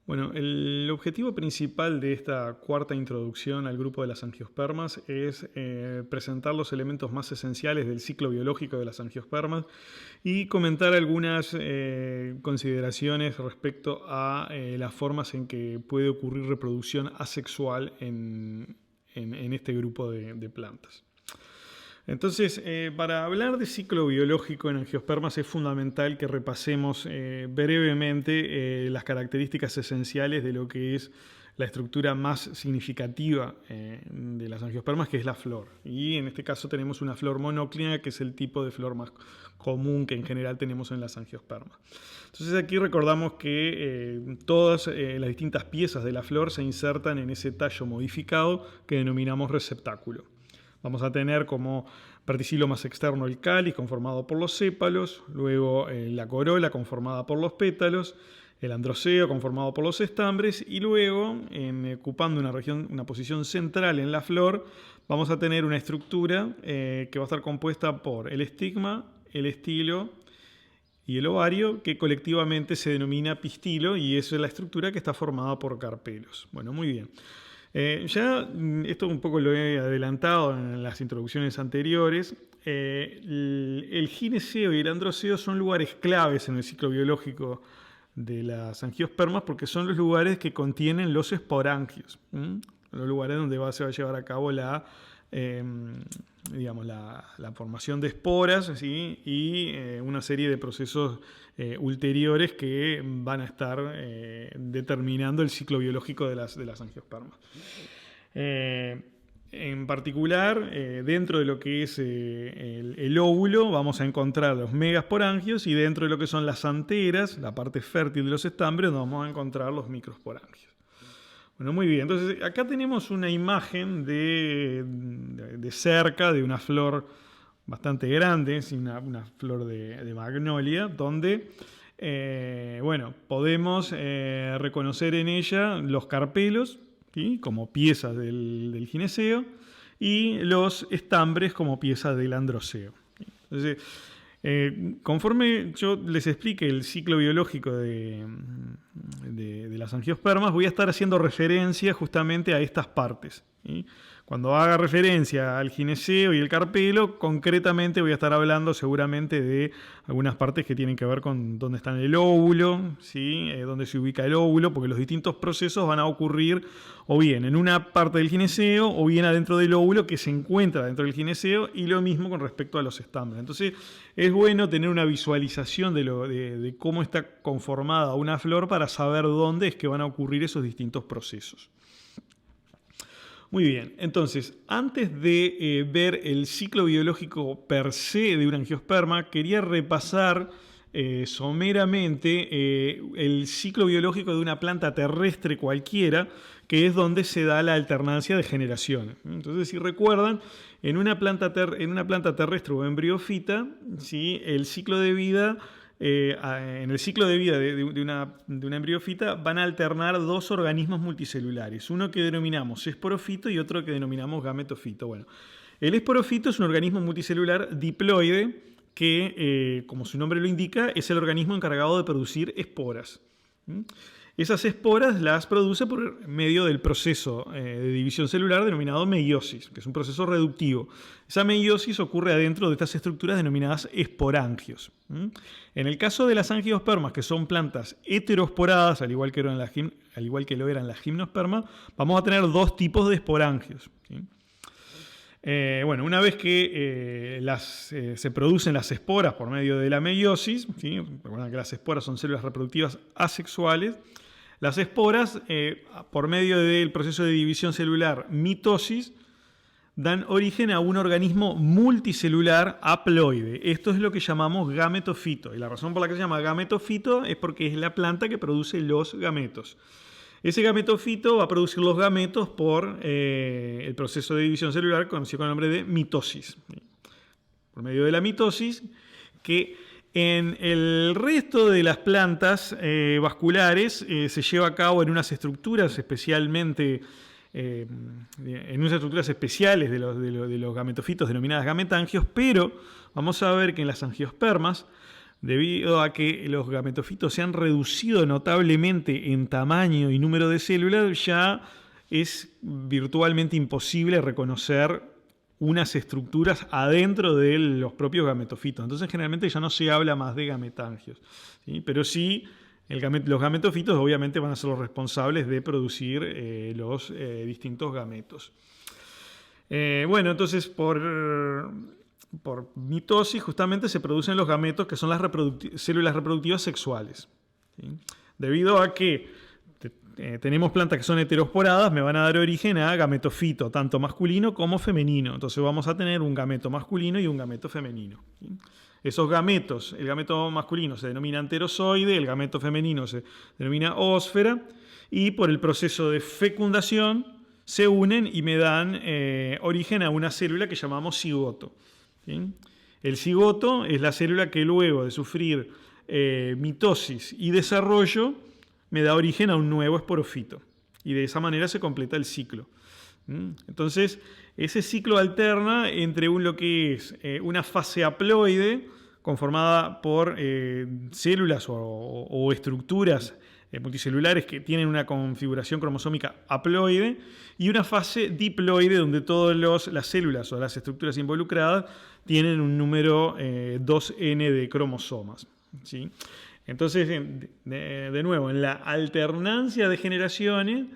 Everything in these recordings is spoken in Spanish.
Bueno, el objetivo principal de esta cuarta introducción al grupo de las angiospermas es presentar los elementos más esenciales del ciclo biológico de las angiospermas y comentar algunas consideraciones respecto a las formas en que puede ocurrir reproducción asexual en este grupo de plantas. Entonces, para hablar de ciclo biológico en angiospermas es fundamental que repasemos brevemente las características esenciales de lo que es la estructura más significativa de las angiospermas, que es la flor. Y en este caso tenemos una flor monoclínica, que es el tipo de flor más común que en general tenemos en las angiospermas. Entonces aquí recordamos que todas las distintas piezas de la flor se insertan en ese tallo modificado que denominamos receptáculo. Vamos a tener como verticilo más externo el cáliz conformado por los sépalos, luego la corola conformada por los pétalos, el androceo conformado por los estambres y luego, ocupando una posición central en la flor, vamos a tener una estructura que va a estar compuesta por el estigma, el estilo y el ovario, que colectivamente se denomina pistilo, y esa es la estructura que está formada por carpelos. Bueno, muy bien. Ya esto un poco lo he adelantado en las introducciones anteriores. El gineceo y el androceo son lugares claves en el ciclo biológico de las angiospermas porque son los lugares que contienen los esporangios, los lugares donde se va a llevar a cabo la formación de esporas, ¿sí? Y una serie de procesos ulteriores que van a estar determinando el ciclo biológico de las angiospermas. En particular, dentro de lo que es el óvulo vamos a encontrar los megasporangios, y dentro de lo que son las anteras, la parte fértil de los estambres, vamos a encontrar los microsporangios. Bueno, muy bien. Entonces, acá tenemos una imagen de cerca de una flor bastante grande, una flor de magnolia, donde podemos reconocer en ella los carpelos, ¿sí?, como piezas del gineceo, y los estambres como piezas del androceo. Entonces, conforme yo les explique el ciclo biológico de las angiospermas, voy a estar haciendo referencia justamente a estas partes, ¿sí? Cuando haga referencia al gineceo y el carpelo, concretamente voy a estar hablando seguramente de algunas partes que tienen que ver con dónde está el óvulo, ¿sí? Dónde se ubica el óvulo, porque los distintos procesos van a ocurrir o bien en una parte del gineceo o bien adentro del óvulo que se encuentra dentro del gineceo, y lo mismo con respecto a los estambres. Entonces es bueno tener una visualización de cómo está conformada una flor para saber dónde es que van a ocurrir esos distintos procesos. Muy bien, entonces, antes de ver el ciclo biológico per se de una angiosperma, quería repasar someramente el ciclo biológico de una planta terrestre cualquiera, que es donde se da la alternancia de generaciones. Entonces, si recuerdan, en una planta terrestre o embriofita, ¿sí?, el ciclo de vida... en el ciclo de vida de una embriofita van a alternar dos organismos multicelulares, uno que denominamos esporofito y otro que denominamos gametofito. Bueno, el esporofito es un organismo multicelular diploide que, como su nombre lo indica, es el organismo encargado de producir esporas. Esas esporas las produce por medio del proceso de división celular denominado meiosis, que es un proceso reductivo. Esa meiosis ocurre adentro de estas estructuras denominadas esporangios. En el caso de las angiospermas, que son plantas heterosporadas, al igual que lo eran las gimnospermas, vamos a tener dos tipos de esporangios, ¿sí? Una vez que se producen las esporas por medio de la meiosis, ¿sí? Recuerden que las esporas son células reproductivas asexuales. Las esporas, por medio del proceso de división celular mitosis, dan origen a un organismo multicelular haploide. Esto es lo que llamamos gametofito. Y la razón por la que se llama gametofito es porque es la planta que produce los gametos. Ese gametofito va a producir los gametos por el proceso de división celular conocido con el nombre de mitosis. Por medio de la mitosis, que en el resto de las plantas vasculares se lleva a cabo en unas estructuras especiales de los gametofitos denominadas gametangios, pero vamos a ver que en las angiospermas debido a que los gametofitos se han reducido notablemente en tamaño y número de células, ya es virtualmente imposible reconocer unas estructuras adentro de los propios gametofitos. Entonces generalmente ya no se habla más de gametangios, ¿sí? Pero sí, los gametofitos obviamente van a ser los responsables de producir los distintos gametos. Bueno, entonces por mitosis justamente se producen los gametos, que son las células reproductivas sexuales, ¿sí? Debido a que tenemos plantas que son heterosporadas, me van a dar origen a gametofito, tanto masculino como femenino. Entonces vamos a tener un gameto masculino y un gameto femenino, ¿sí? Esos gametos, el gameto masculino se denomina anterozoide, el gameto femenino se denomina ósfera, y por el proceso de fecundación se unen y me dan origen a una célula que llamamos cigoto, ¿sí? El cigoto es la célula que luego de sufrir mitosis y desarrollo me da origen a un nuevo esporofito. Y de esa manera se completa el ciclo. Entonces, ese ciclo alterna entre lo que es una fase haploide conformada por células o estructuras multicelulares que tienen una configuración cromosómica haploide, y una fase diploide donde todas las células o las estructuras involucradas tienen un número 2n de cromosomas, ¿sí? Entonces, de nuevo, en la alternancia de generaciones,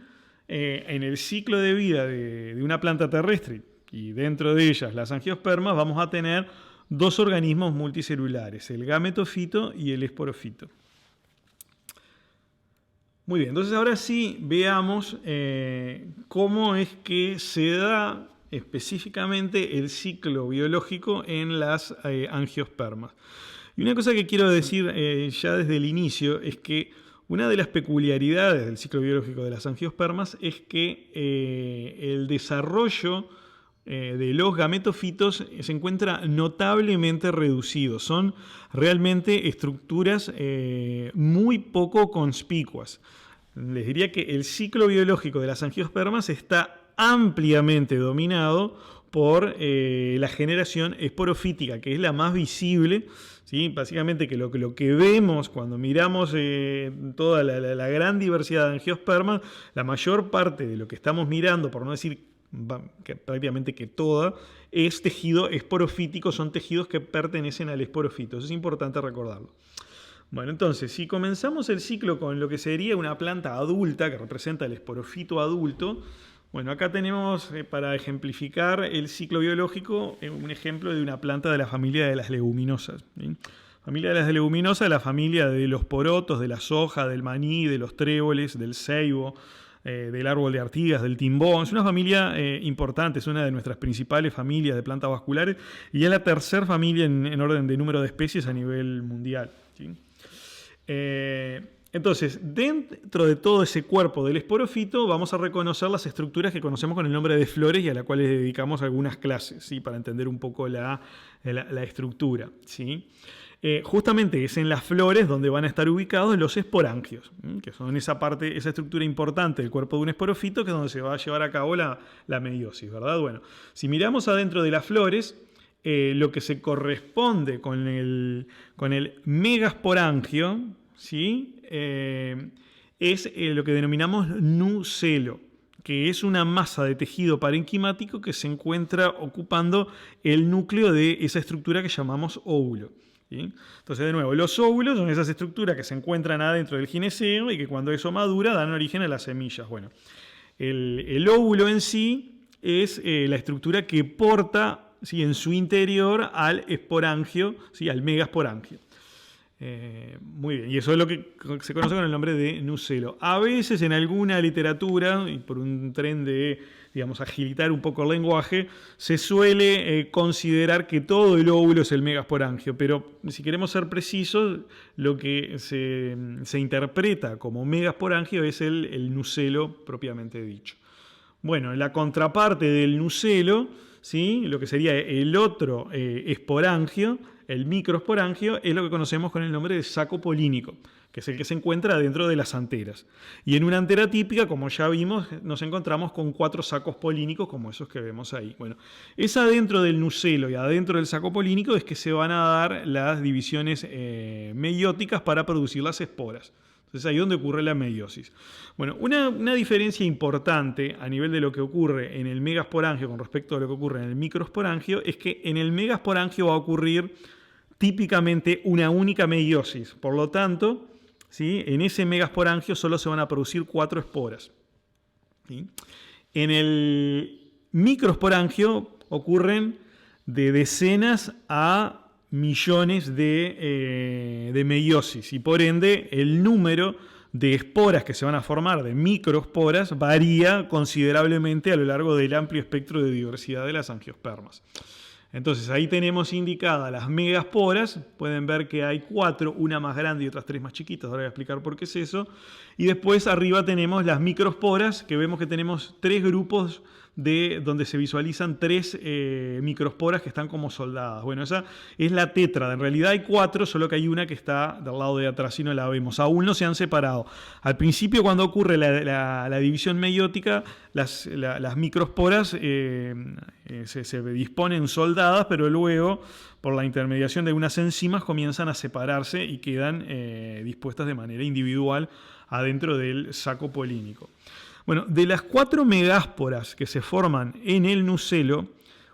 en el ciclo de vida de una planta terrestre y dentro de ellas las angiospermas, vamos a tener dos organismos multicelulares, el gametofito y el esporofito. Muy bien, entonces ahora sí veamos cómo es que se da específicamente el ciclo biológico en las angiospermas. Y una cosa que quiero decir ya desde el inicio es que una de las peculiaridades del ciclo biológico de las angiospermas es que el desarrollo de los gametofitos se encuentra notablemente reducido. Son realmente estructuras muy poco conspicuas. Les diría que el ciclo biológico de las angiospermas está ampliamente dominado por la generación esporofítica, que es la más visible, ¿sí? Básicamente que lo que vemos cuando miramos toda la gran diversidad de angiospermas, la mayor parte de lo que estamos mirando, por no decir prácticamente que toda, es tejido esporofítico, son tejidos que pertenecen al esporofito. Eso es importante recordarlo. Bueno, entonces, si comenzamos el ciclo con lo que sería una planta adulta, que representa el esporofito adulto, bueno, acá tenemos, para ejemplificar el ciclo biológico, un ejemplo de una planta de la familia de las leguminosas, ¿sí? Familia de las leguminosas, la familia de los porotos, de la soja, del maní, de los tréboles, del ceibo, del árbol de Artigas, del timbón. Es una familia importante, es una de nuestras principales familias de plantas vasculares y es la tercera familia en orden de número de especies a nivel mundial, ¿sí? Entonces, dentro de todo ese cuerpo del esporofito vamos a reconocer las estructuras que conocemos con el nombre de flores y a las cuales dedicamos algunas clases, ¿sí? Para entender un poco la estructura, ¿sí? Justamente es en las flores donde van a estar ubicados los esporangios, que son esa estructura importante del cuerpo de un esporofito, que es donde se va a llevar a cabo la meiosis, ¿verdad? Bueno, si miramos adentro de las flores, lo que se corresponde con el megasporangio, ¿sí? Es lo que denominamos nucelo, que es una masa de tejido parenquimático que se encuentra ocupando el núcleo de esa estructura que llamamos óvulo, ¿sí? Entonces, de nuevo, los óvulos son esas estructuras que se encuentran adentro del gineceo y que cuando eso madura dan origen a las semillas. Bueno, el óvulo en sí es la estructura que porta, ¿sí?, en su interior al esporangio, ¿sí?, al megasporangio. Muy bien, y eso es lo que se conoce con el nombre de nucelo. A veces en alguna literatura, y por un tren de, digamos, agilitar un poco el lenguaje, se suele considerar que todo el óvulo es el megasporangio, pero si queremos ser precisos, lo que se interpreta como megasporangio es el nucelo propiamente dicho. Bueno, la contraparte del nucelo, ¿sí?, lo que sería el otro esporangio, el microsporangio, es lo que conocemos con el nombre de saco polínico, que es el que se encuentra dentro de las anteras. Y en una antera típica, como ya vimos, nos encontramos con 4 sacos polínicos como esos que vemos ahí. Bueno, es adentro del nucelo y adentro del saco polínico es que se van a dar las divisiones meióticas para producir las esporas. Entonces ahí es donde ocurre la meiosis. Bueno, una diferencia importante a nivel de lo que ocurre en el megasporangio con respecto a lo que ocurre en el microsporangio es que en el megasporangio va a ocurrir típicamente una única meiosis. Por lo tanto, ¿sí?, en ese megasporangio solo se van a producir 4 esporas. ¿Sí? En el microsporangio ocurren de decenas a millones de meiosis y por ende el número de esporas que se van a formar, de microesporas, varía considerablemente a lo largo del amplio espectro de diversidad de las angiospermas. Entonces ahí tenemos indicadas las megasporas, pueden ver que hay 4, una más grande y otras 3 más chiquitas, ahora voy a explicar por qué es eso. Y después arriba tenemos las microesporas, que vemos que tenemos 3 grupos donde se visualizan 3 microesporas que están como soldadas. Bueno, esa es la tétrada. En realidad hay 4, solo que hay una que está del lado de atrás y no la vemos. Aún no se han separado. Al principio, cuando ocurre la división meiótica, las microesporas se disponen soldadas, pero luego, por la intermediación de unas enzimas, comienzan a separarse y quedan dispuestas de manera individual adentro del saco polínico. Bueno, de las 4 megásporas que se forman en el nucelo,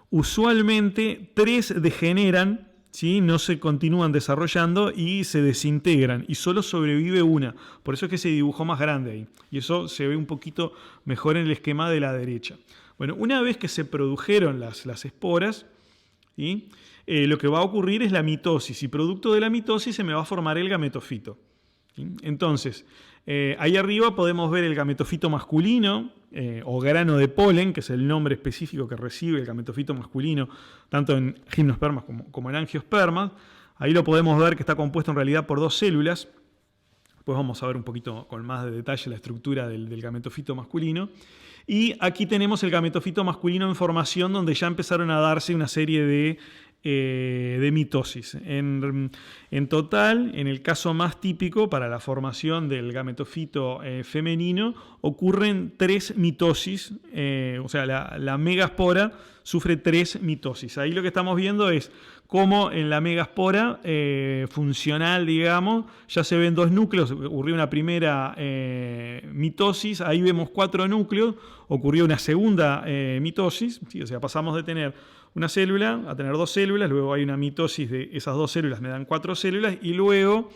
usualmente 3 degeneran, ¿sí?, no se continúan desarrollando y se desintegran, y solo sobrevive una. Por eso es que se dibujó más grande ahí. Y eso se ve un poquito mejor en el esquema de la derecha. Bueno, una vez que se produjeron las esporas, ¿sí?, lo que va a ocurrir es la mitosis, y producto de la mitosis se me va a formar el gametofito. ¿Sí? Entonces, ahí arriba podemos ver el gametofito masculino o grano de polen, que es el nombre específico que recibe el gametofito masculino, tanto en gimnospermas como en angiospermas. Ahí lo podemos ver que está compuesto en realidad por 2 células. Después vamos a ver un poquito con más de detalle la estructura del gametofito masculino. Y aquí tenemos el gametofito masculino en formación, donde ya empezaron a darse una serie de mitosis. En total, en el caso más típico para la formación del gametofito femenino, ocurren 3 mitosis, o sea, la megaspora sufre 3 mitosis. Ahí lo que estamos viendo es cómo en la megaspora funcional, digamos, ya se ven 2 núcleos, ocurrió una primera mitosis, ahí vemos 4 núcleos, ocurrió una segunda mitosis, ¿sí? O sea, pasamos de tener una célula a tener 2 células, luego hay una mitosis de esas 2 células, me dan 4 células, y luego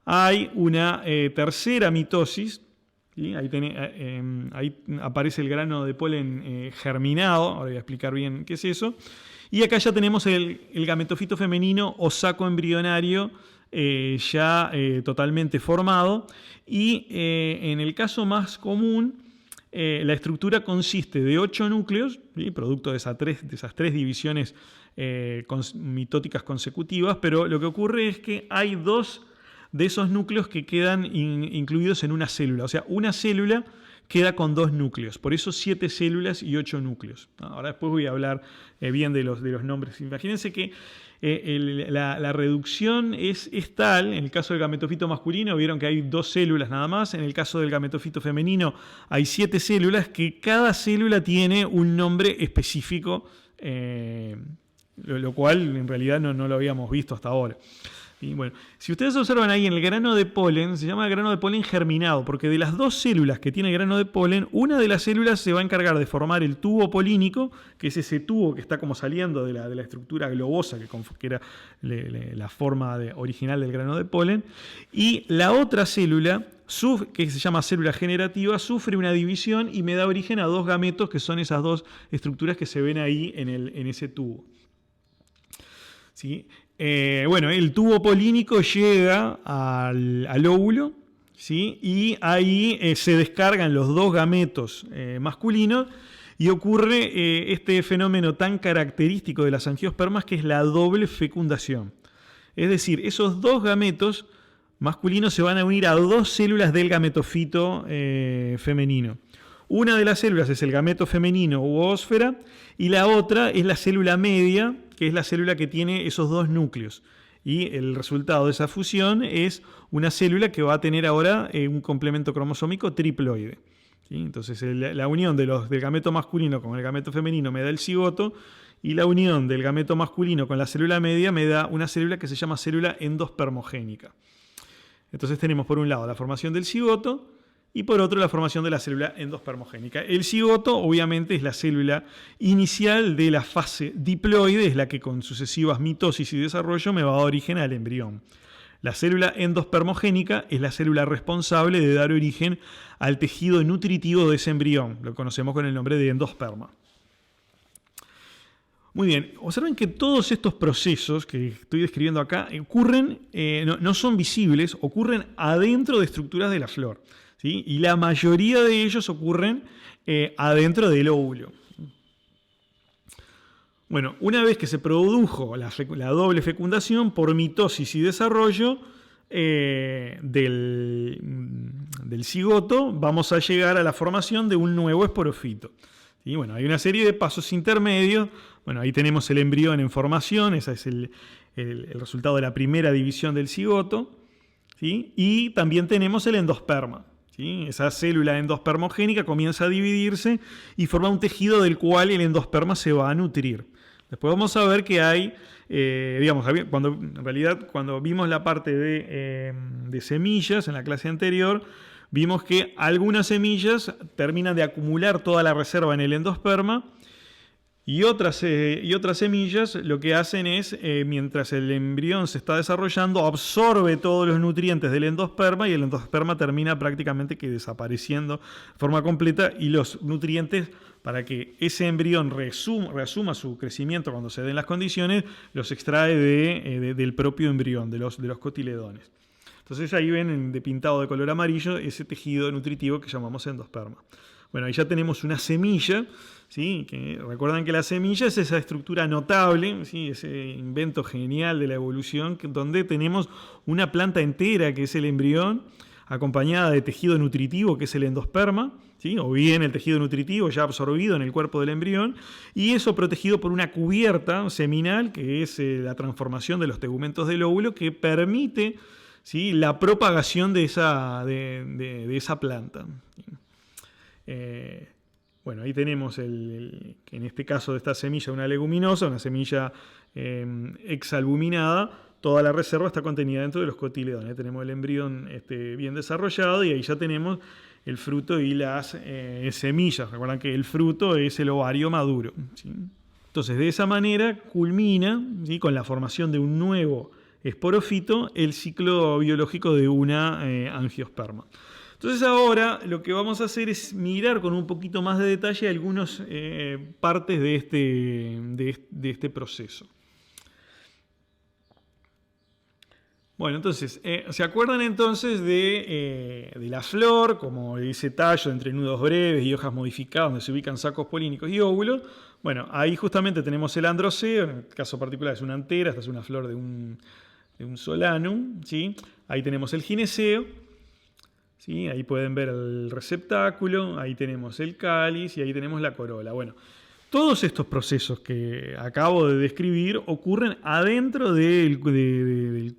hay una tercera mitosis, ¿sí? Ahí aparece el grano de polen germinado, ahora voy a explicar bien qué es eso, y acá ya tenemos el gametofito femenino o saco embrionario ya totalmente formado, y en el caso más común, la estructura consiste de 8 núcleos, ¿sí?, producto de esas 3 divisiones mitóticas consecutivas, pero lo que ocurre es que hay 2 de esos núcleos que quedan incluidos en una célula. O sea, una célula queda con 2 núcleos, por eso 7 células y 8 núcleos. Ahora después voy a hablar bien de los nombres. Imagínense que la reducción es tal. En el caso del gametofito masculino vieron que hay 2 células nada más. En el caso del gametofito femenino hay 7 células, que cada célula tiene un nombre específico, lo cual en realidad no lo habíamos visto hasta ahora. Y bueno, si ustedes observan ahí en el grano de polen, se llama grano de polen germinado, porque de las 2 células que tiene el grano de polen, una de las células se va a encargar de formar el tubo polínico, que es ese tubo que está como saliendo de la estructura globosa, que era la forma original del grano de polen, y la otra célula, que se llama célula generativa, sufre una división y me da origen a 2 gametos, que son esas 2 estructuras que se ven ahí en ese tubo. ¿Sí? Bueno, el tubo polínico llega al óvulo, ¿sí?, y ahí se descargan los 2 gametos masculinos y ocurre este fenómeno tan característico de las angiospermas, que es la doble fecundación. Es decir, esos 2 gametos masculinos se van a unir a 2 células del gametofito femenino. Una de las células es el gameto femenino u oósfera y la otra es la célula media, que es la célula que tiene esos dos núcleos. Y el resultado de esa fusión es una célula que va a tener ahora un complemento cromosómico triploide. ¿Sí? Entonces la unión del gameto masculino con el gameto femenino me da el cigoto y la unión del gameto masculino con la célula media me da una célula que se llama célula endospermogénica. Entonces tenemos por un lado la formación del cigoto y por otro la formación de la célula endospermogénica. El cigoto obviamente es la célula inicial de la fase diploide, es la que con sucesivas mitosis y desarrollo me va a dar origen al embrión. La célula endospermogénica es la célula responsable de dar origen al tejido nutritivo de ese embrión, lo conocemos con el nombre de endosperma. Muy bien, observen que todos estos procesos que estoy describiendo acá ocurren, no son visibles, ocurren adentro de estructuras de la flor. ¿Sí? Y la mayoría de ellos ocurren adentro del óvulo. Bueno, una vez que se produjo la doble fecundación por mitosis y desarrollo del cigoto, vamos a llegar a la formación de un nuevo esporofito. ¿Sí? Bueno, hay una serie de pasos intermedios. Bueno, ahí tenemos el embrión en formación, ese es el resultado de la primera división del cigoto. ¿Sí? Y también tenemos el endosperma. ¿Sí? Esa célula endospermogénica comienza a dividirse y forma un tejido del cual el endosperma se va a nutrir. Después vamos a ver que hay, cuando vimos la parte de semillas en la clase anterior, vimos que algunas semillas terminan de acumular toda la reserva en el endosperma y otras semillas lo que hacen es, mientras el embrión se está desarrollando, absorbe todos los nutrientes del endosperma y el endosperma termina prácticamente que desapareciendo de forma completa y los nutrientes, para que ese embrión reasuma su crecimiento cuando se den las condiciones, los extrae del propio embrión, de los cotiledones. Entonces ahí ven de pintado de color amarillo ese tejido nutritivo que llamamos endosperma. Bueno, ahí ya tenemos una semilla, ¿sí? Que recuerdan que la semilla es esa estructura notable, ¿sí? Ese invento genial de la evolución, donde tenemos una planta entera que es el embrión, acompañada de tejido nutritivo que es el endosperma, ¿sí? O bien el tejido nutritivo ya absorbido en el cuerpo del embrión, y eso protegido por una cubierta seminal, que es la transformación de los tegumentos del óvulo, que permite, ¿sí? La propagación de esa planta. Bueno, ahí tenemos, en este caso de esta semilla, una leguminosa, una semilla exalbuminada. Toda la reserva está contenida dentro de los cotiledones. Tenemos el embrión bien desarrollado y ahí ya tenemos el fruto y las semillas. Recuerdan que el fruto es el ovario maduro, ¿sí? Entonces, de esa manera culmina, ¿sí? Con la formación de un nuevo esporofito el ciclo biológico de una angiosperma. Entonces ahora lo que vamos a hacer es mirar con un poquito más de detalle algunas partes de este proceso. Bueno, entonces, ¿se acuerdan entonces de la flor, como ese tallo entre nudos breves y hojas modificadas donde se ubican sacos polínicos y óvulos? Bueno, ahí justamente tenemos el androceo, en el caso particular es una antera, esta es una flor de un solanum, ¿sí? Ahí tenemos el gineceo. ¿Sí? Ahí pueden ver el receptáculo, ahí tenemos el cáliz y ahí tenemos la corola. Bueno, todos estos procesos que acabo de describir ocurren adentro de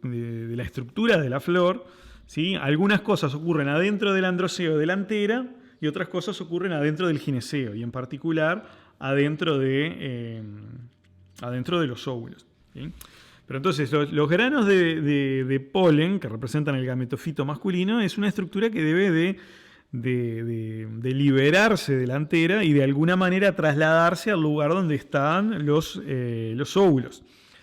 la estructura de la flor, ¿sí? Algunas cosas ocurren adentro del androceo de la antera y otras cosas ocurren adentro del gineceo y en particular adentro de los óvulos, ¿sí? Pero entonces los granos de polen que representan el gametofito masculino es una estructura que debe de liberarse de la antera y de alguna manera trasladarse al lugar donde están los óvulos,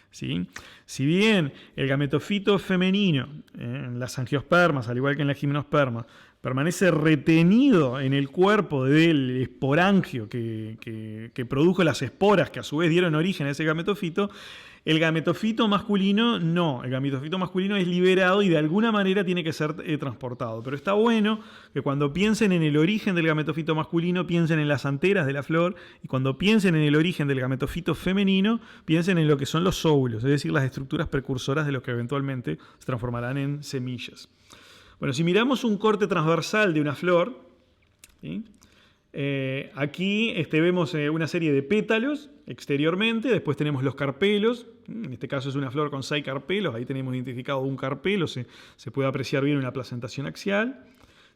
¿sí? Si bien el gametofito femenino en las angiospermas, al igual que en la gimnosperma, permanece retenido en el cuerpo del esporangio que produjo las esporas que a su vez dieron origen a ese gametofito, el gametofito masculino no. El gametofito masculino es liberado y de alguna manera tiene que ser transportado. Pero está bueno que cuando piensen en el origen del gametofito masculino, piensen en las anteras de la flor, y cuando piensen en el origen del gametofito femenino, piensen en lo que son los óvulos, es decir, las estructuras precursoras de lo que eventualmente se transformarán en semillas. Bueno, si miramos un corte transversal de una flor, ¿sí? Aquí vemos una serie de pétalos exteriormente, después tenemos los carpelos, en este caso es una flor con 6 carpelos, ahí tenemos identificado un carpelo, se puede apreciar bien una placentación axial.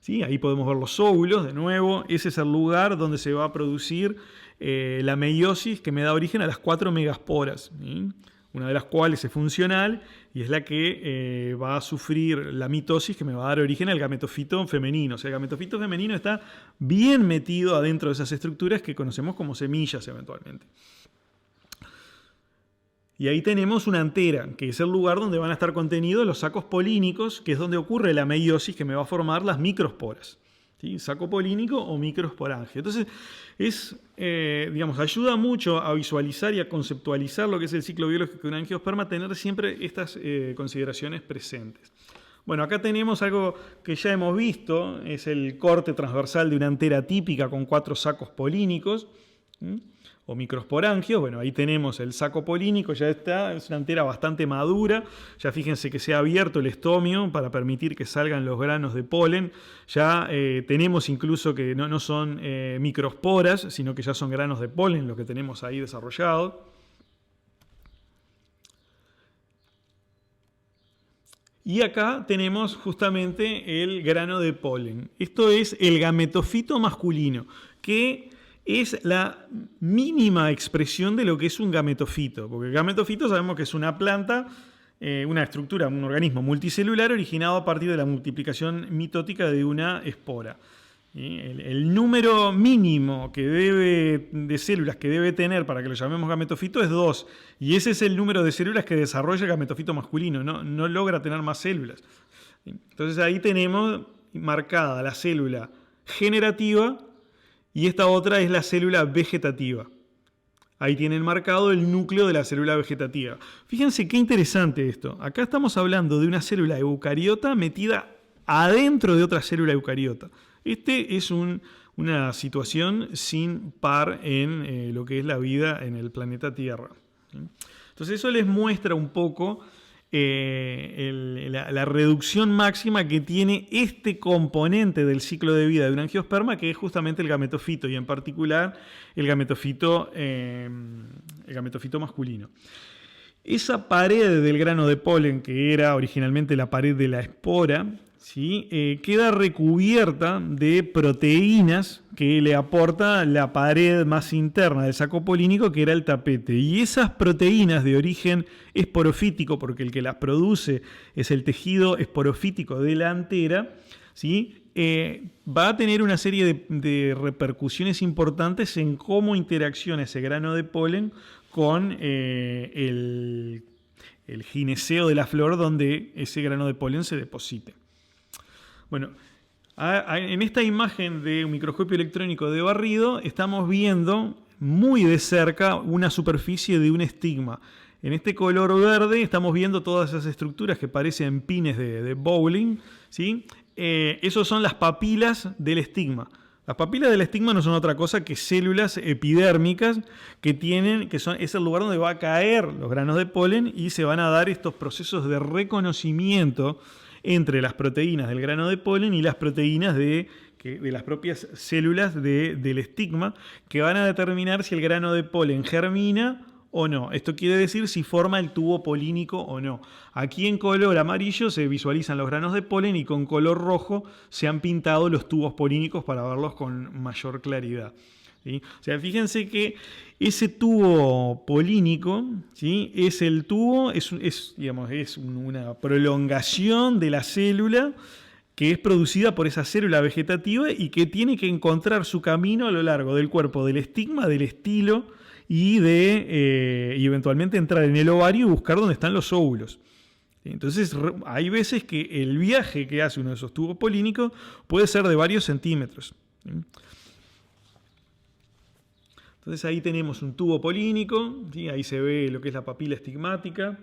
¿Sí? Ahí podemos ver los óvulos, de nuevo, ese es el lugar donde se va a producir la meiosis que me da origen a las 4 megasporas, ¿sí? Una de las cuales es funcional y es la que va a sufrir la mitosis que me va a dar origen al gametofito femenino. O sea, el gametofito femenino está bien metido adentro de esas estructuras que conocemos como semillas eventualmente. Y ahí tenemos una antera, que es el lugar donde van a estar contenidos los sacos polínicos, que es donde ocurre la meiosis que me va a formar las microsporas. ¿Sí? Saco polínico o microsporangio. Entonces, ayuda mucho a visualizar y a conceptualizar lo que es el ciclo biológico de un angiosperma, tener siempre estas consideraciones presentes. Bueno, acá tenemos algo que ya hemos visto, es el corte transversal de una antera típica con 4 sacos polínicos, o microsporangios. Bueno, ahí tenemos el saco polínico, ya está, es una antera bastante madura. Ya fíjense que se ha abierto el estomio para permitir que salgan los granos de polen. Ya tenemos incluso que no son microsporas, sino que ya son granos de polen los que tenemos ahí desarrollados. Y acá tenemos justamente el grano de polen. Esto es el gametofito masculino, que es la mínima expresión de lo que es un gametofito. Porque el gametofito sabemos que es una planta, una estructura, un organismo multicelular originado a partir de la multiplicación mitótica de una espora. El número mínimo de células que debe tener para que lo llamemos gametofito es 2. Y ese es el número de células que desarrolla el gametofito masculino. No logra tener más células. Entonces ahí tenemos marcada la célula generativa y esta otra es la célula vegetativa. Ahí tienen marcado el núcleo de la célula vegetativa. Fíjense qué interesante esto. Acá estamos hablando de una célula eucariota metida adentro de otra célula eucariota. Es una situación sin par en lo que es la vida en el planeta Tierra. Entonces eso les muestra un poco la reducción máxima que tiene este componente del ciclo de vida de un angiosperma, que es justamente el gametofito, y en particular el gametofito masculino. Esa pared del grano de polen, que era originalmente la pared de la espora, ¿sí? Queda recubierta de proteínas que le aporta la pared más interna del saco polínico, que era el tapete. Y esas proteínas de origen esporofítico, porque el que las produce es el tejido esporofítico de la antera, ¿sí? Va a tener una serie de repercusiones importantes en cómo interacciona ese grano de polen con el gineceo de la flor donde ese grano de polen se deposite. Bueno, en esta imagen de un microscopio electrónico de barrido estamos viendo muy de cerca una superficie de un estigma. En este color verde estamos viendo todas esas estructuras que parecen pines de bowling, ¿sí? Esas son las papilas del estigma. Las papilas del estigma no son otra cosa que células epidérmicas es el lugar donde va a caer los granos de polen y se van a dar estos procesos de reconocimiento entre las proteínas del grano de polen y las proteínas de las propias células del estigma, que van a determinar si el grano de polen germina o no. Esto quiere decir si forma el tubo polínico o no. Aquí en color amarillo se visualizan los granos de polen y con color rojo se han pintado los tubos polínicos para verlos con mayor claridad. ¿Sí? O sea, fíjense que ese tubo polínico, ¿sí? Es el tubo, es una prolongación de la célula que es producida por esa célula vegetativa y que tiene que encontrar su camino a lo largo del cuerpo del estigma, del estilo y eventualmente entrar en el ovario y buscar dónde están los óvulos. Entonces hay veces que el viaje que hace uno de esos tubos polínicos puede ser de varios centímetros. Entonces ahí tenemos un tubo polínico, ¿sí? Ahí se ve lo que es la papila estigmática,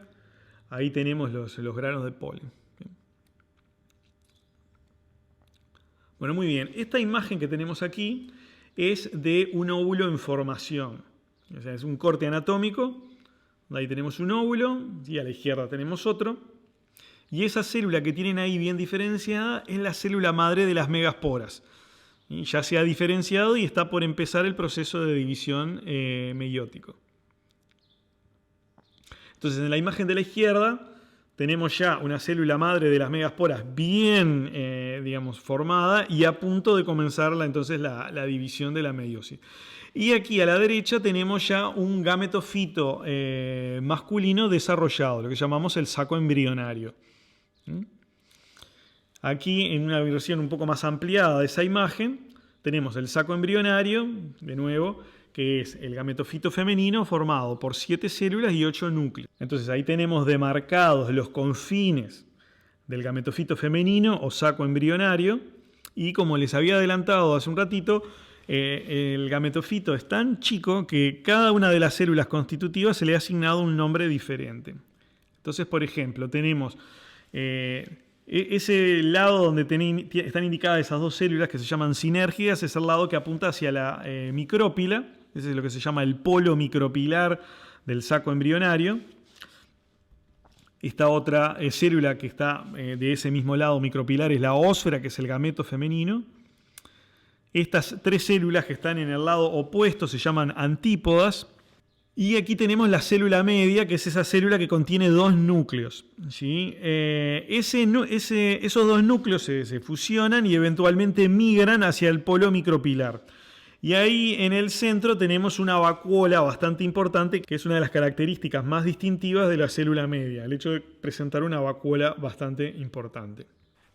ahí tenemos los granos de polen. ¿Sí? Bueno, muy bien, esta imagen que tenemos aquí es de un óvulo en formación, o sea, es un corte anatómico, ahí tenemos un óvulo y a la izquierda tenemos otro, y esa célula que tienen ahí bien diferenciada es la célula madre de las megasporas. Y ya se ha diferenciado y está por empezar el proceso de división meiótico. Entonces, en la imagen de la izquierda tenemos ya una célula madre de las megasporas bien, digamos, formada y a punto de comenzar entonces la división de la meiosis. Y aquí a la derecha tenemos ya un gametofito masculino desarrollado, lo que llamamos el saco embrionario. Aquí, en una versión un poco más ampliada de esa imagen, tenemos el saco embrionario, de nuevo, que es el gametofito femenino formado por 7 células y 8 núcleos. Entonces ahí tenemos demarcados los confines del gametofito femenino o saco embrionario, y como les había adelantado hace un ratito, el gametofito es tan chico que cada una de las células constitutivas se le ha asignado un nombre diferente. Entonces, por ejemplo, tenemos ese lado donde están indicadas esas dos células que se llaman sinérgidas, es el lado que apunta hacia la micrópila. Ese es lo que se llama el polo micropilar del saco embrionario. Esta otra célula que está de ese mismo lado micropilar es la ósfera, que es el gameto femenino. Estas 3 células que están en el lado opuesto se llaman antípodas. Y aquí tenemos la célula media, que es esa célula que contiene 2 núcleos. ¿Sí? Esos 2 núcleos se fusionan y eventualmente migran hacia el polo micropilar. Y ahí en el centro tenemos una vacuola bastante importante, que es una de las características más distintivas de la célula media, el hecho de presentar una vacuola bastante importante.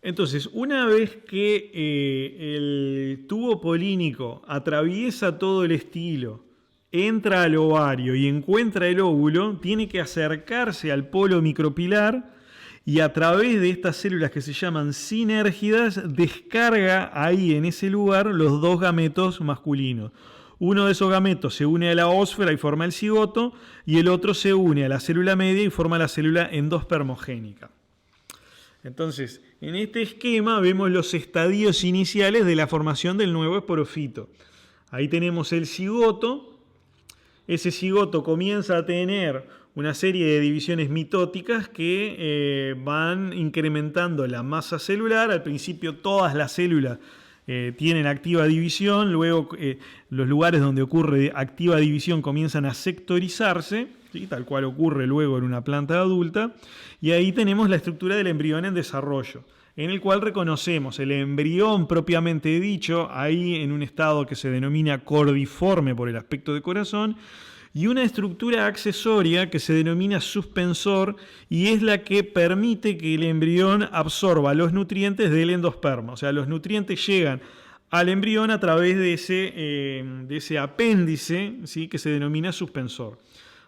Entonces, una vez que el tubo polínico atraviesa todo el estilo, entra al ovario y encuentra el óvulo, tiene que acercarse al polo micropilar y a través de estas células que se llaman sinérgidas descarga ahí en ese lugar los 2 gametos masculinos. Uno de esos gametos se une a la ósfera y forma el cigoto, y el otro se une a la célula media y forma la célula endospermogénica. Entonces, en este esquema vemos los estadios iniciales de la formación del nuevo esporofito. Ahí tenemos el cigoto. Ese cigoto comienza a tener una serie de divisiones mitóticas que van incrementando la masa celular. Al principio todas las células tienen activa división, luego los lugares donde ocurre activa división comienzan a sectorizarse, ¿sí? Tal cual ocurre luego en una planta adulta, y ahí tenemos la estructura del embrión en desarrollo, en el cual reconocemos el embrión propiamente dicho, ahí en un estado que se denomina cordiforme por el aspecto de corazón, y una estructura accesoria que se denomina suspensor, y es la que permite que el embrión absorba los nutrientes del endosperma. O sea, los nutrientes llegan al embrión a través de ese apéndice, ¿sí? Que se denomina suspensor.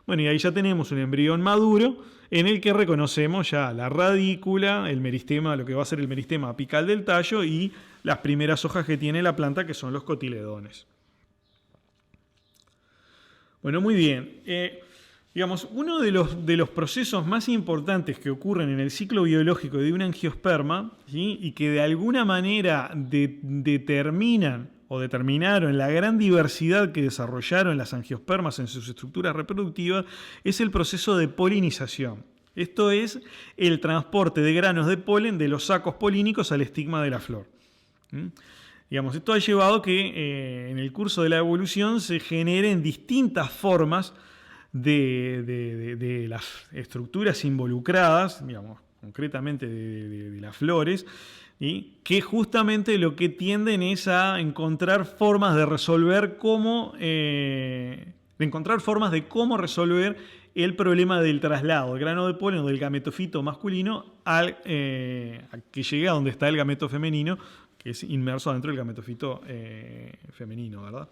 Bueno, y ahí ya tenemos un embrión maduro en el que reconocemos ya la radícula, el meristema, lo que va a ser el meristema apical del tallo, y las primeras hojas que tiene la planta, que son los cotiledones. Bueno, muy bien. Digamos, uno de los procesos más importantes que ocurren en el ciclo biológico de un angiosperma, ¿sí? Y que de alguna manera determinaron la gran diversidad que desarrollaron las angiospermas en sus estructuras reproductivas, es el proceso de polinización. Esto es el transporte de granos de polen de los sacos polínicos al estigma de la flor. Digamos, esto ha llevado que en el curso de la evolución se generen distintas formas de las estructuras involucradas, digamos, concretamente de las flores, y que justamente lo que tienden es a encontrar formas de resolver cómo resolver el problema del traslado, el grano de polen del gametofito masculino a que llegue a donde está el gameto femenino, que es inmerso dentro del gametofito femenino, ¿verdad?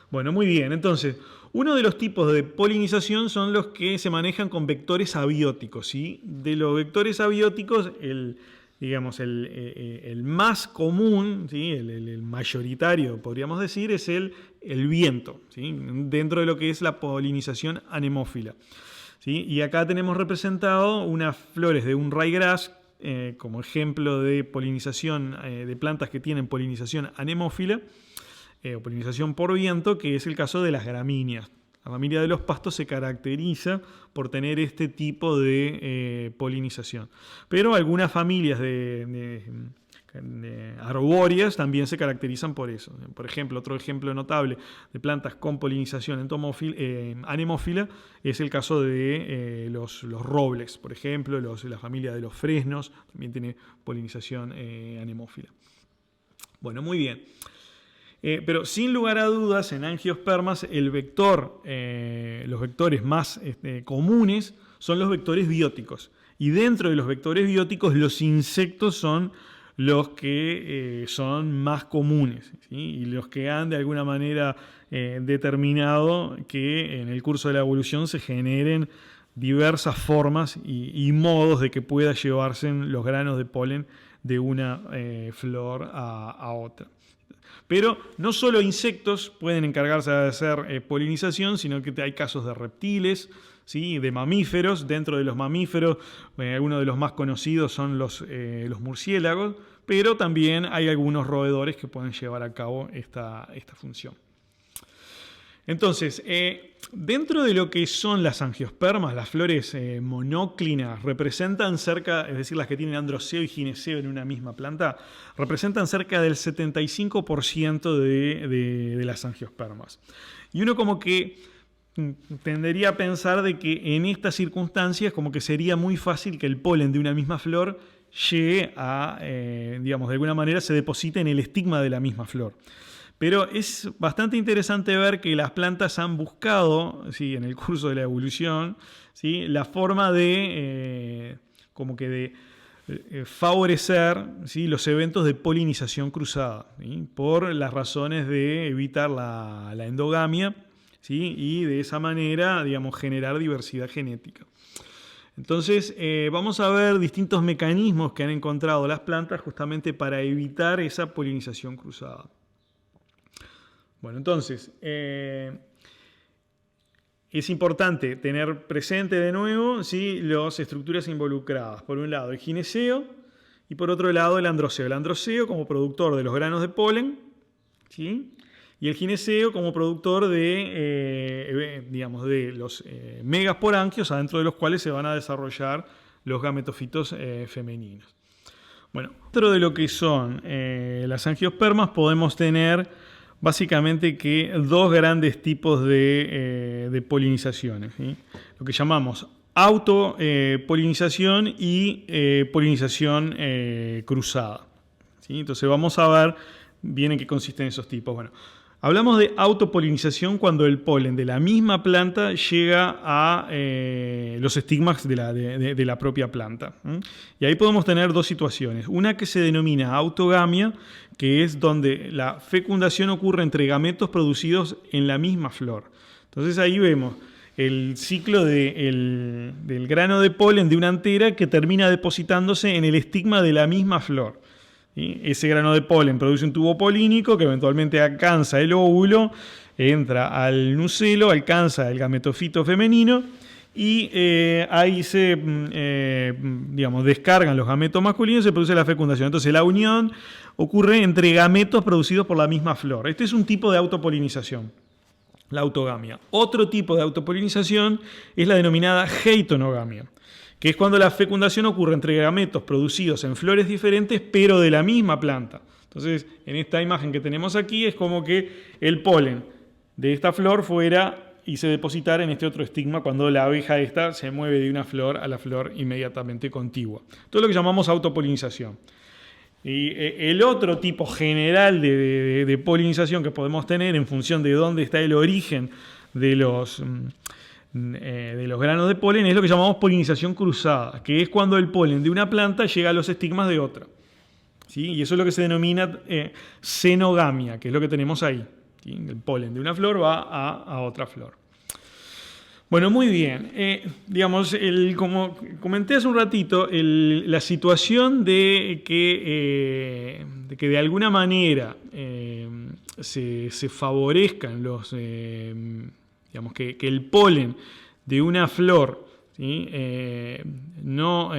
Bueno, muy bien. Entonces, uno de los tipos de polinización son los que se manejan con vectores abióticos, ¿sí? De los vectores abióticos, el más común, ¿sí? el mayoritario, podríamos decir, es el viento, ¿sí? Dentro de lo que es la polinización anemófila, ¿sí? Y acá tenemos representado unas flores de un ryegrass, como ejemplo de polinización de plantas que tienen polinización anemófila o polinización por viento, que es el caso de las gramíneas. La familia de los pastos se caracteriza por tener este tipo de polinización. Pero algunas familias de arbóreas también se caracterizan por eso. Por ejemplo, otro ejemplo notable de plantas con polinización anemófila es el caso de los robles, por ejemplo, la familia de los fresnos también tiene polinización anemófila. Bueno, muy bien. Pero sin lugar a dudas, en angiospermas los vectores más comunes son los vectores bióticos. Y dentro de los vectores bióticos, los insectos son los que son más comunes, ¿sí? Y los que han de alguna manera determinado que en el curso de la evolución se generen diversas formas y modos de que pueda llevarse los granos de polen de una flor a otra. Pero no solo insectos pueden encargarse de hacer polinización, sino que hay casos de reptiles, ¿sí? De mamíferos. Dentro de los mamíferos, algunos de los más conocidos son los murciélagos, pero también hay algunos roedores que pueden llevar a cabo esta función. Entonces, dentro de lo que son las angiospermas, las flores monóclinas representan cerca, es decir, las que tienen androceo y gineceo en una misma planta, representan cerca del 75% de las angiospermas. Y uno como que tendería a pensar de que en estas circunstancias como que sería muy fácil que el polen de una misma flor llegue a, digamos, de alguna manera se deposite en el estigma de la misma flor. Pero es bastante interesante ver que las plantas han buscado, ¿sí?, en el curso de la evolución, ¿sí?, la forma de, favorecer, ¿sí?, los eventos de polinización cruzada, ¿sí?, por las razones de evitar la endogamia, ¿sí?, y de esa manera, digamos, generar diversidad genética. Entonces, vamos a ver distintos mecanismos que han encontrado las plantas justamente para evitar esa polinización cruzada. Bueno, entonces, es importante tener presente de nuevo, ¿sí?, las estructuras involucradas. Por un lado, el gineceo y por otro lado, el androceo. El androceo como productor de los granos de polen, ¿sí?, y el gineceo como productor de los megasporangios, adentro de los cuales se van a desarrollar los gametofitos femeninos. Bueno, dentro de lo que son las angiospermas podemos tener básicamente que dos grandes tipos de polinizaciones, ¿sí? Lo que llamamos autopolinización y polinización cruzada, ¿sí? Entonces vamos a ver bien en qué consisten esos tipos. Bueno, hablamos de autopolinización cuando el polen de la misma planta llega a los estigmas de la propia planta. Y ahí podemos tener dos situaciones. Una que se denomina autogamia, que es donde la fecundación ocurre entre gametos producidos en la misma flor. Entonces ahí vemos el ciclo del grano de polen de una antera que termina depositándose en el estigma de la misma flor. ¿Sí? Ese grano de polen produce un tubo polínico que eventualmente alcanza el óvulo, entra al nucelo, alcanza el gametofito femenino y ahí se descargan los gametos masculinos y se produce la fecundación. Entonces la unión ocurre entre gametos producidos por la misma flor. Este es un tipo de autopolinización, la autogamia. Otro tipo de autopolinización es la denominada heitonogamia, que es cuando la fecundación ocurre entre gametos producidos en flores diferentes, pero de la misma planta. Entonces, en esta imagen que tenemos aquí es como que el polen de esta flor fuera y se depositara en este otro estigma cuando la abeja esta se mueve de una flor a la flor inmediatamente contigua. Todo lo que llamamos autopolinización. Y el otro tipo general de polinización que podemos tener en función de dónde está el origen de los granos de polen es lo que llamamos polinización cruzada, que es cuando el polen de una planta llega a los estigmas de otra, ¿sí? Y eso es lo que se denomina cenogamia, que es lo que tenemos ahí, ¿sí? El polen de una flor va a otra flor. Bueno, muy bien. Como comenté hace un ratito, la situación de que de alguna manera se favorezcan que el polen de una flor, ¿sí?, no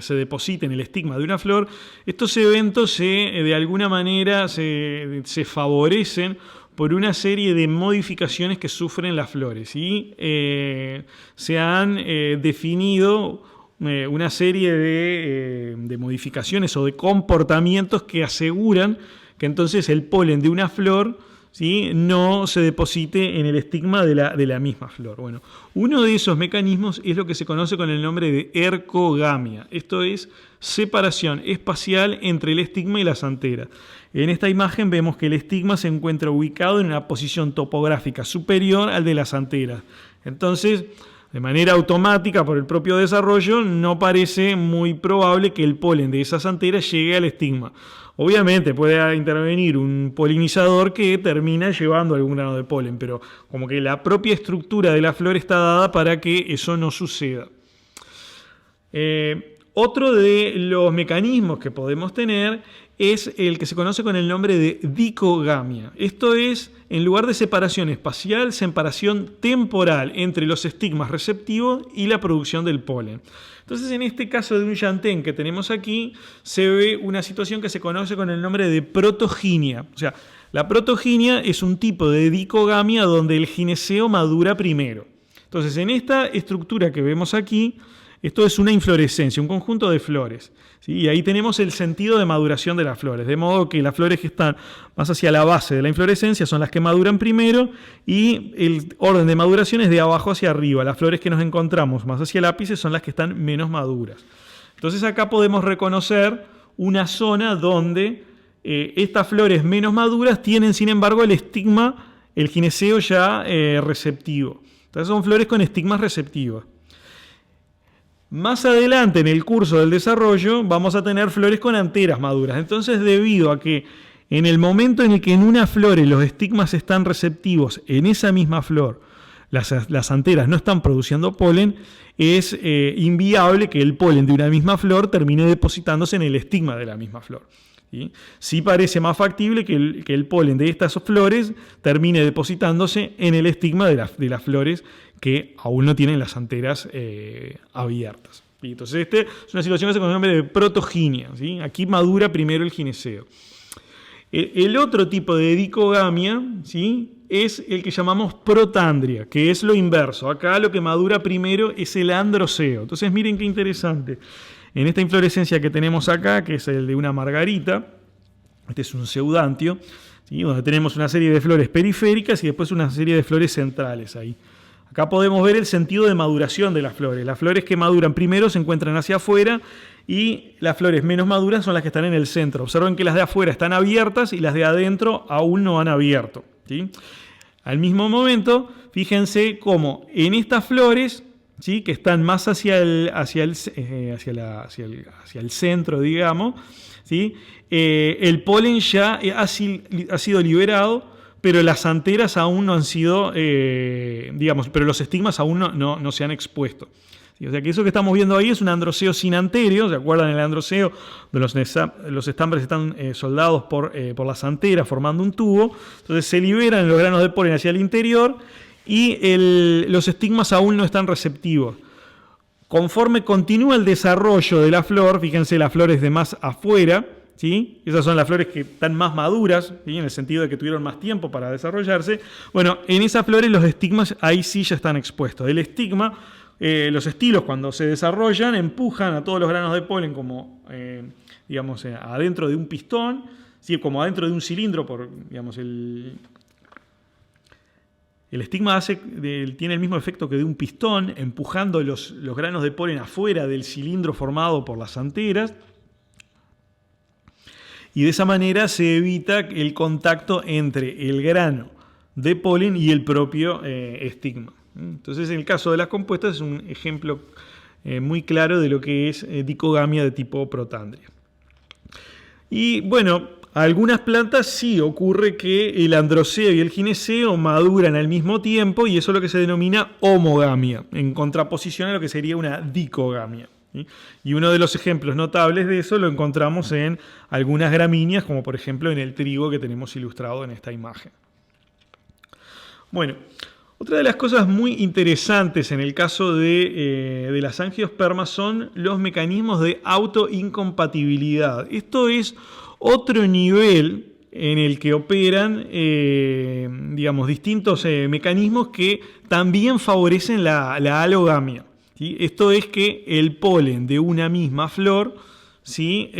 se deposite en el estigma de una flor, estos eventos de alguna manera se favorecen por una serie de modificaciones que sufren las flores y se han definido una serie de modificaciones o de comportamientos que aseguran que entonces el polen de una flor, ¿sí?, no se deposite en el estigma de la misma flor. Bueno, uno de esos mecanismos es lo que se conoce con el nombre de ercogamia. Esto es separación espacial entre el estigma y las anteras. En esta imagen vemos que el estigma se encuentra ubicado en una posición topográfica superior al de las anteras. Entonces, de manera automática, por el propio desarrollo, no parece muy probable que el polen de esas anteras llegue al estigma. Obviamente puede intervenir un polinizador que termina llevando algún grano de polen, pero como que la propia estructura de la flor está dada para que eso no suceda. Otro de los mecanismos que podemos tener es el que se conoce con el nombre de dicogamia. Esto es, en lugar de separación espacial, separación temporal entre los estigmas receptivos y la producción del polen. Entonces, en este caso de un llantén que tenemos aquí, se ve una situación que se conoce con el nombre de protoginia. O sea, la protoginia es un tipo de dicogamia donde el gineceo madura primero. Entonces, en esta estructura que vemos aquí, esto es una inflorescencia, un conjunto de flores, ¿sí? Y ahí tenemos el sentido de maduración de las flores, de modo que las flores que están más hacia la base de la inflorescencia son las que maduran primero y el orden de maduración es de abajo hacia arriba. Las flores que nos encontramos más hacia el ápice son las que están menos maduras. Entonces acá podemos reconocer una zona donde estas flores menos maduras tienen, sin embargo, el estigma, el gineceo ya receptivo. Entonces son flores con estigmas receptivos. Más adelante en el curso del desarrollo vamos a tener flores con anteras maduras. Entonces, debido a que en el momento en el que en una flor los estigmas están receptivos en esa misma flor, las anteras no están produciendo polen, es inviable que el polen de una misma flor termine depositándose en el estigma de la misma flor. ¿Sí? Sí parece más factible que el polen de estas flores termine depositándose en el estigma de las flores que aún no tienen las anteras abiertas. ¿Sí? Entonces, esta es una situación que se conoce con el nombre de protoginia. ¿Sí? Aquí madura primero el gineceo. El otro tipo de dicogamia, ¿sí?, es el que llamamos protandria, que es lo inverso. Acá lo que madura primero es el androceo. Entonces, miren qué interesante. En esta inflorescencia que tenemos acá, que es el de una margarita, este es un seudantio, ¿sí?, donde tenemos una serie de flores periféricas y después una serie de flores centrales ahí. Acá podemos ver el sentido de maduración de las flores. Las flores que maduran primero se encuentran hacia afuera y las flores menos maduras son las que están en el centro. Observen que las de afuera están abiertas y las de adentro aún no han abierto, ¿sí? Al mismo momento, fíjense cómo en estas flores, ¿sí?, que están más hacia el centro, digamos, ¿sí?, el polen ya ha sido liberado, pero las anteras aún no han sido, pero los estigmas aún no se han expuesto. ¿Sí? O sea que eso que estamos viendo ahí es un androceo sin anterio. ¿Se acuerdan el androceo? Los estambres están soldados por las anteras formando un tubo. Entonces se liberan los granos de polen hacia el interior y los estigmas aún no están receptivos. Conforme continúa el desarrollo de la flor, fíjense las flores de más afuera, ¿sí? Esas son las flores que están más maduras, ¿sí?, en el sentido de que tuvieron más tiempo para desarrollarse. Bueno, en esas flores los estigmas ahí sí ya están expuestos. El estigma, los estilos cuando se desarrollan empujan a todos los granos de polen como, adentro de un pistón, ¿sí?, como adentro de un cilindro, el estigma tiene el mismo efecto que de un pistón, empujando los granos de polen afuera del cilindro formado por las anteras. Y de esa manera se evita el contacto entre el grano de polen y el propio estigma. Entonces, en el caso de las compuestas es un ejemplo muy claro de lo que es dicogamia de tipo protandria. Y bueno, a algunas plantas sí ocurre que el androceo y el gineceo maduran al mismo tiempo y eso es lo que se denomina homogamia, en contraposición a lo que sería una dicogamia. ¿Sí? Y uno de los ejemplos notables de eso lo encontramos en algunas gramíneas, como por ejemplo en el trigo que tenemos ilustrado en esta imagen. Bueno, otra de las cosas muy interesantes en el caso de las angiospermas son los mecanismos de autoincompatibilidad. Esto es otro nivel en el que operan distintos mecanismos que también favorecen la alogamia. ¿sí? Esto es que el polen de una misma flor, ¿sí?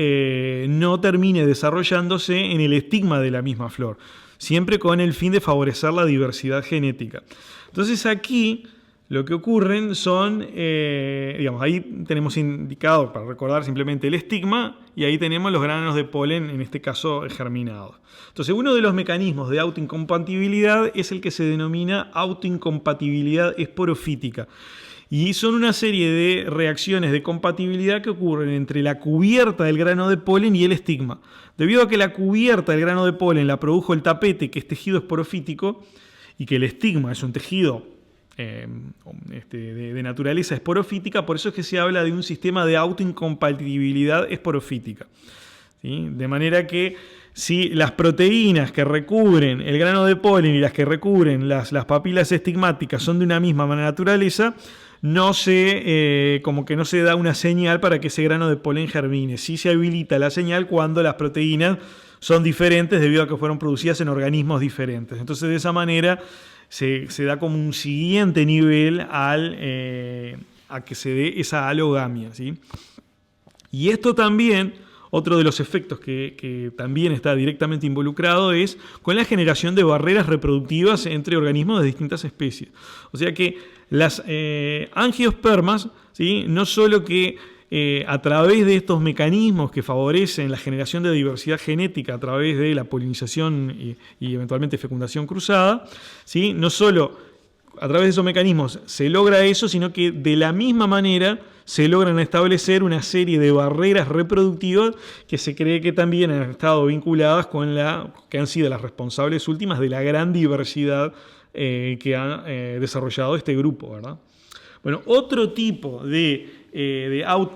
No termine desarrollándose en el estigma de la misma flor, siempre con el fin de favorecer la diversidad genética. Entonces aquí lo que ocurren son, digamos, ahí tenemos indicado, para recordar simplemente el estigma, y ahí tenemos los granos de polen, en este caso germinados. Entonces, uno de los mecanismos de autoincompatibilidad es el que se denomina autoincompatibilidad esporofítica. Y son una serie de reacciones de compatibilidad que ocurren entre la cubierta del grano de polen y el estigma. Debido a que la cubierta del grano de polen la produjo el tapete, que es tejido esporofítico, y que el estigma es un tejido de naturaleza esporofítica, por eso es que se habla de un sistema de autoincompatibilidad esporofítica, ¿sí? De manera que si las proteínas que recubren el grano de polen y las que recubren las papilas estigmáticas son de una misma naturaleza, como que no se da una señal para que ese grano de polen germine. Sí se habilita la señal cuando las proteínas son diferentes debido a que fueron producidas en organismos diferentes. Entonces, de esa manera se da como un siguiente nivel a que se dé esa alogamia, ¿sí? Y esto también, otro de los efectos que también está directamente involucrado es con la generación de barreras reproductivas entre organismos de distintas especies. O sea que las angiospermas, ¿sí? No solo que a través de estos mecanismos que favorecen la generación de diversidad genética a través de la polinización y eventualmente fecundación cruzada, ¿sí? No solo a través de esos mecanismos se logra eso, sino que de la misma manera se logran establecer una serie de barreras reproductivas que se cree que también han estado vinculadas con que han sido las responsables últimas de la gran diversidad que ha desarrollado este grupo, ¿verdad? Bueno, otro tipo de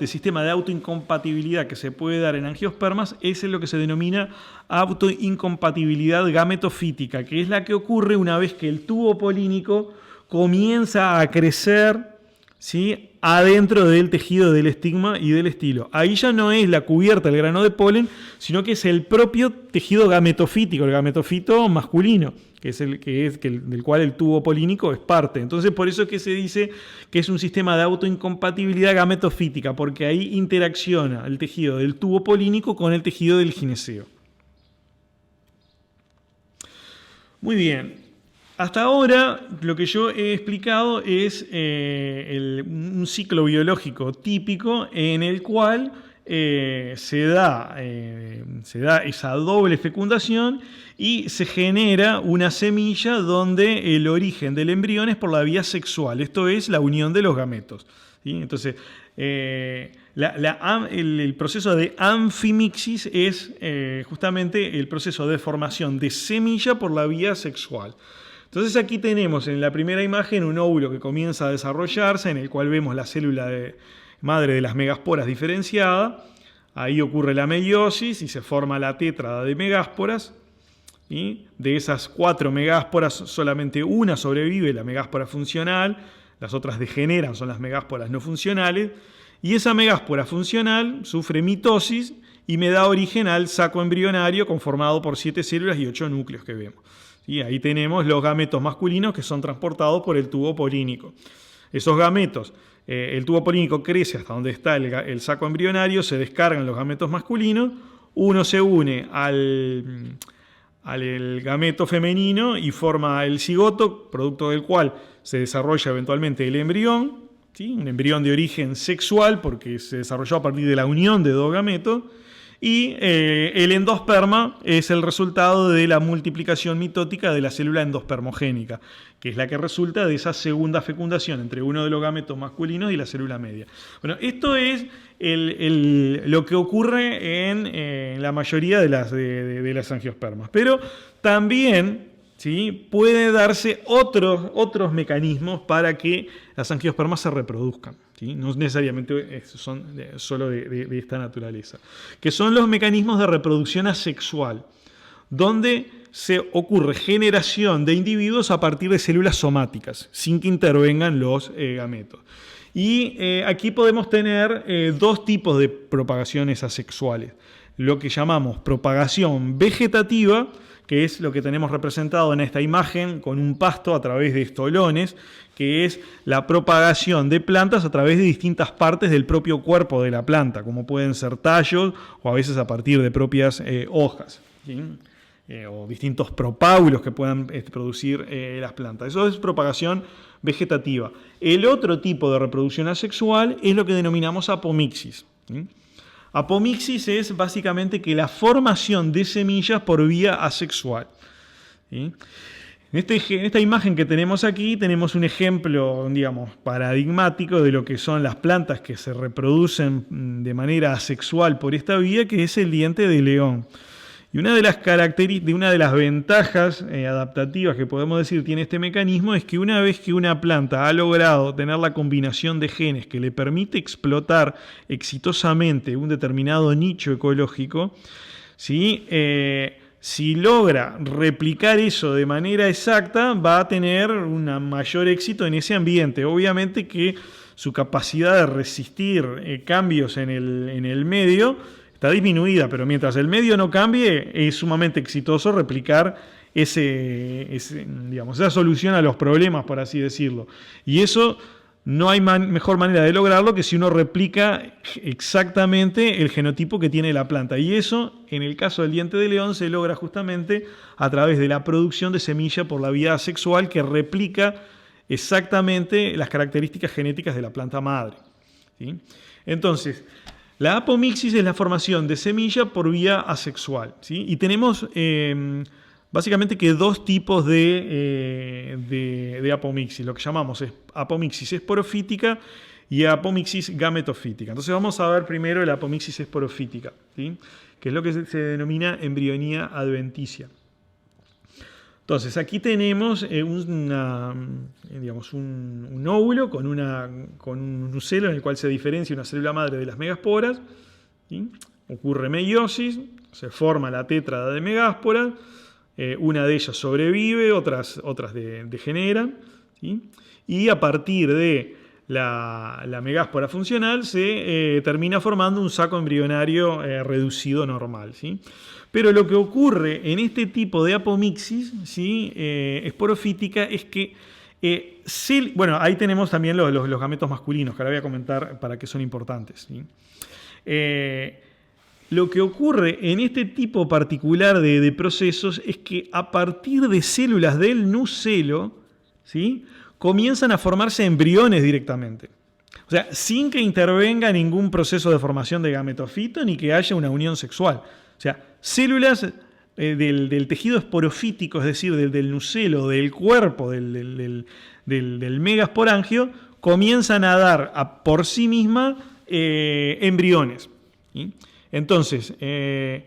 sistema de autoincompatibilidad que se puede dar en angiospermas es lo que se denomina autoincompatibilidad gametofítica, que es la que ocurre una vez que el tubo polínico comienza a crecer, ¿sí? Adentro del tejido del estigma y del estilo. Ahí ya no es la cubierta del grano de polen, sino que es el propio tejido gametofítico, el gametofito masculino, del cual el tubo polínico es parte. Entonces, por eso es que se dice que es un sistema de autoincompatibilidad gametofítica, porque ahí interacciona el tejido del tubo polínico con el tejido del gineceo. Muy bien. Hasta ahora lo que yo he explicado es un ciclo biológico típico en el cual se da esa doble fecundación y se genera una semilla donde el origen del embrión es por la vía sexual, esto es la unión de los gametos, ¿sí? Entonces, el proceso de anfimixis es justamente el proceso de formación de semilla por la vía sexual. Entonces aquí tenemos en la primera imagen un óvulo que comienza a desarrollarse, en el cual vemos la célula madre de las megasporas diferenciada. Ahí ocurre la meiosis y se forma la tétrada de megásporas. ¿Sí? De esas 4 megásporas solamente una sobrevive, la megáspora funcional, las otras degeneran, son las megásporas no funcionales. Y esa megáspora funcional sufre mitosis y me da origen al saco embrionario conformado por 7 células y 8 núcleos que vemos. Y ahí tenemos los gametos masculinos que son transportados por el tubo polínico. Esos gametos, el tubo polínico crece hasta donde está el saco embrionario, se descargan los gametos masculinos, uno se une al gameto femenino y forma el cigoto, producto del cual se desarrolla eventualmente el embrión, ¿sí? Un embrión de origen sexual porque se desarrolló a partir de la unión de 2 gametos. Y el endosperma es el resultado de la multiplicación mitótica de la célula endospermogénica, que es la que resulta de esa segunda fecundación entre uno de los gametos masculinos y la célula media. Bueno, esto es lo que ocurre en la mayoría de las angiospermas. Pero también, ¿sí? Puede darse otros mecanismos para que las angiospermas se reproduzcan. ¿Sí? No necesariamente son solo de esta naturaleza, que son los mecanismos de reproducción asexual, donde se ocurre generación de individuos a partir de células somáticas, sin que intervengan los gametos. Y aquí podemos tener 2 tipos de propagaciones asexuales, lo que llamamos propagación vegetativa, que es lo que tenemos representado en esta imagen con un pasto a través de estolones, que es la propagación de plantas a través de distintas partes del propio cuerpo de la planta, como pueden ser tallos o a veces a partir de propias hojas, ¿sí? O distintos propágulos que puedan producir las plantas. Eso es propagación vegetativa. El otro tipo de reproducción asexual es lo que denominamos apomixis, ¿sí? Apomixis es básicamente que la formación de semillas por vía asexual, ¿sí? En esta imagen que tenemos aquí tenemos un ejemplo, digamos, paradigmático de lo que son las plantas que se reproducen de manera asexual por esta vía, que es el diente de león. Y una de las características, una de las ventajas adaptativas que podemos decir tiene este mecanismo es que una vez que una planta ha logrado tener la combinación de genes que le permite explotar exitosamente un determinado nicho ecológico, ¿sí? Si logra replicar eso de manera exacta, va a tener un mayor éxito en ese ambiente. Obviamente que su capacidad de resistir cambios en el medio está disminuida, pero mientras el medio no cambie, es sumamente exitoso replicar esa solución a los problemas, por así decirlo. Y eso no hay mejor manera de lograrlo que si uno replica exactamente el genotipo que tiene la planta. Y eso, en el caso del diente de león, se logra justamente a través de la producción de semilla por la vía asexual que replica exactamente las características genéticas de la planta madre, ¿sí? Entonces, la apomixis es la formación de semilla por vía asexual, ¿sí? Y tenemos básicamente que dos tipos de apomixis, lo que llamamos apomixis esporofítica y apomixis gametofítica. Entonces vamos a ver primero la apomixis esporofítica, ¿sí? Que es lo que se denomina embrionía adventicia. Entonces aquí tenemos un óvulo con un nucelo en el cual se diferencia una célula madre de las megasporas, ¿sí? Ocurre meiosis, se forma la tétrada de megásporas, una de ellas sobrevive, otras degeneran, ¿sí? Y a partir de la megáspora funcional se termina formando un saco embrionario reducido normal, ¿sí? Pero lo que ocurre en este tipo de apomixis, ¿sí? Esporofítica es que, ahí tenemos también los gametos masculinos, que ahora voy a comentar para qué son importantes, ¿sí? Lo que ocurre en este tipo particular de procesos es que a partir de células del nucelo, ¿sí? Comienzan a formarse embriones directamente. O sea, sin que intervenga ningún proceso de formación de gametofito ni que haya una unión sexual. O sea, células del tejido esporofítico, es decir, del nucelo, del cuerpo, del megasporangio, comienzan a dar por sí misma embriones, ¿sí? Entonces, en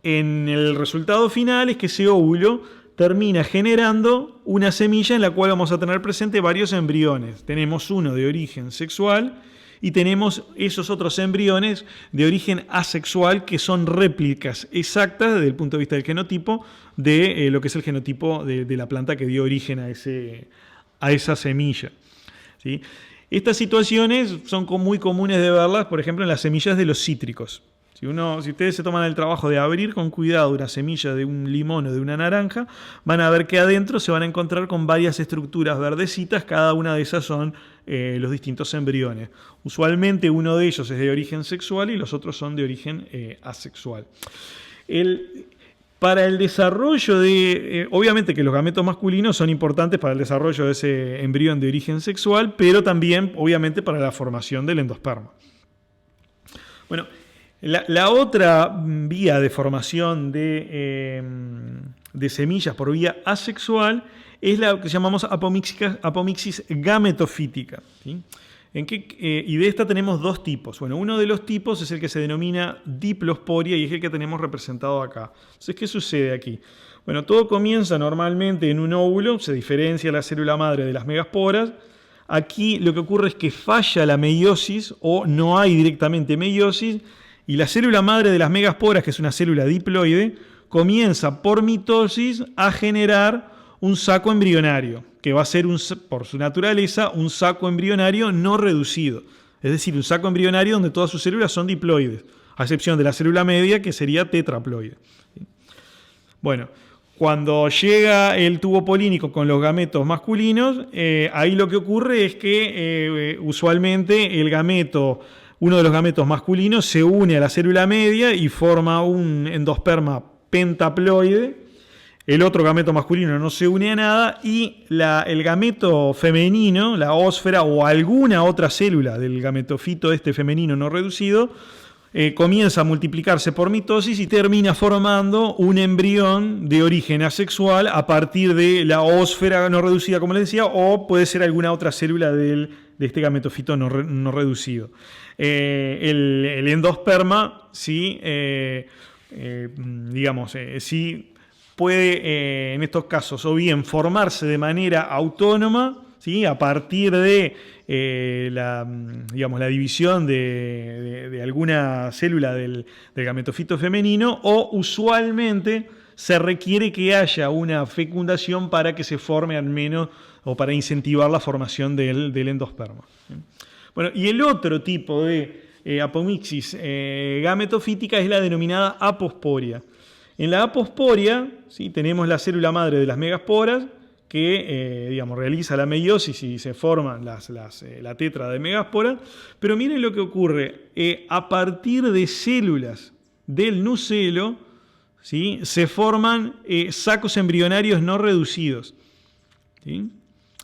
el resultado final es que ese óvulo termina generando una semilla en la cual vamos a tener presente varios embriones. Tenemos uno de origen sexual y tenemos esos otros embriones de origen asexual que son réplicas exactas desde el punto de vista del genotipo de lo que es el genotipo de la planta que dio origen a esa semilla, ¿sí? Estas situaciones son muy comunes de verlas, por ejemplo, en las semillas de los cítricos. Si ustedes se toman el trabajo de abrir con cuidado una semilla de un limón o de una naranja, van a ver que adentro se van a encontrar con varias estructuras verdecitas, cada una de esas son los distintos embriones. Usualmente uno de ellos es de origen sexual y los otros son de origen asexual. Para el desarrollo obviamente que los gametos masculinos son importantes para el desarrollo de ese embrión de origen sexual, pero también, obviamente, para la formación del endosperma. Bueno, la otra vía de formación de semillas por vía asexual es la que llamamos apomixis gametofítica, ¿sí? Y de esta tenemos dos tipos. Bueno, uno de los tipos es el que se denomina diplosporia y es el que tenemos representado acá. Entonces, ¿qué sucede aquí? Bueno, todo comienza normalmente en un óvulo, se diferencia la célula madre de las megasporas. Aquí lo que ocurre es que falla la meiosis o no hay directamente meiosis y la célula madre de las megasporas, que es una célula diploide, comienza por mitosis a generar un saco embrionario, que va a ser, por su naturaleza, un saco embrionario no reducido. Es decir, un saco embrionario donde todas sus células son diploides, a excepción de la célula media, que sería tetraploide. Bueno, cuando llega el tubo polínico con los gametos masculinos, ahí lo que ocurre es que usualmente uno de los gametos masculinos se une a la célula media y forma un endosperma pentaploide. El otro gameto masculino no se une a nada y el gameto femenino, la ósfera o alguna otra célula del gametofito femenino no reducido, comienza a multiplicarse por mitosis y termina formando un embrión de origen asexual a partir de la ósfera no reducida, como les decía, o puede ser alguna otra célula de este gametofito no reducido. El endosperma, sí, sí puede en estos casos o bien formarse de manera autónoma, ¿sí? A partir de la división de alguna célula del gametofito femenino, o usualmente se requiere que haya una fecundación para que se forme al menos o para incentivar la formación del endosperma. Bueno, y el otro tipo de apomixis gametofítica es la denominada aposporia. En la aposporia, ¿sí? Tenemos la célula madre de las megasporas que realiza la meiosis y se forman la tetra de megaspora. Pero miren lo que ocurre. A partir de células del nucelo, ¿sí? Se forman sacos embrionarios no reducidos. ¿Sí?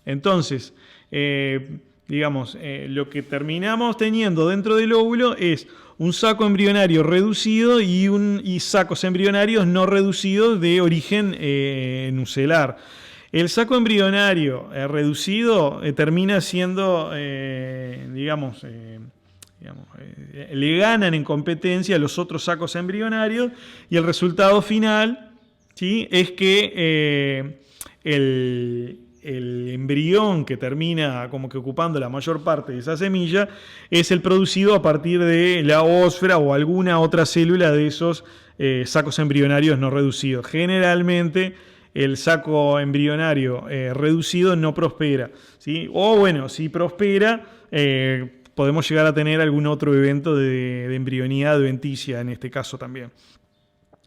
Entonces, lo que terminamos teniendo dentro del óvulo es un saco embrionario reducido y sacos embrionarios no reducidos de origen nucelar. El saco embrionario reducido termina siendo, le ganan en competencia a los otros sacos embrionarios y el resultado final, ¿sí? Es que el embrión que termina como que ocupando la mayor parte de esa semilla es el producido a partir de la ósfera o alguna otra célula de esos sacos embrionarios no reducidos. Generalmente el saco embrionario reducido no prospera, ¿sí? O bueno, si prospera, podemos llegar a tener algún otro evento de embrionidad adventicia en este caso también.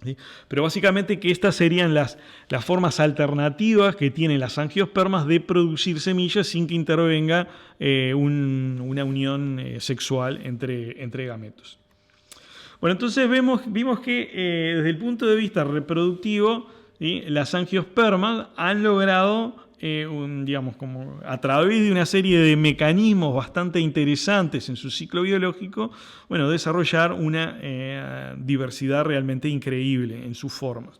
¿Sí? Pero básicamente que estas serían las formas alternativas que tienen las angiospermas de producir semillas sin que intervenga una unión sexual entre gametos. Bueno, entonces vimos que desde el punto de vista reproductivo, ¿sí? Las angiospermas han logrado, como a través de una serie de mecanismos bastante interesantes en su ciclo biológico, desarrollar una diversidad realmente increíble en sus formas.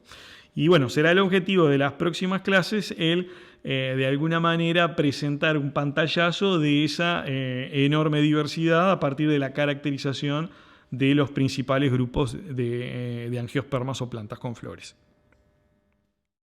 Y bueno, será el objetivo de las próximas clases de alguna manera presentar un pantallazo de esa enorme diversidad a partir de la caracterización de los principales grupos de angiospermas o plantas con flores.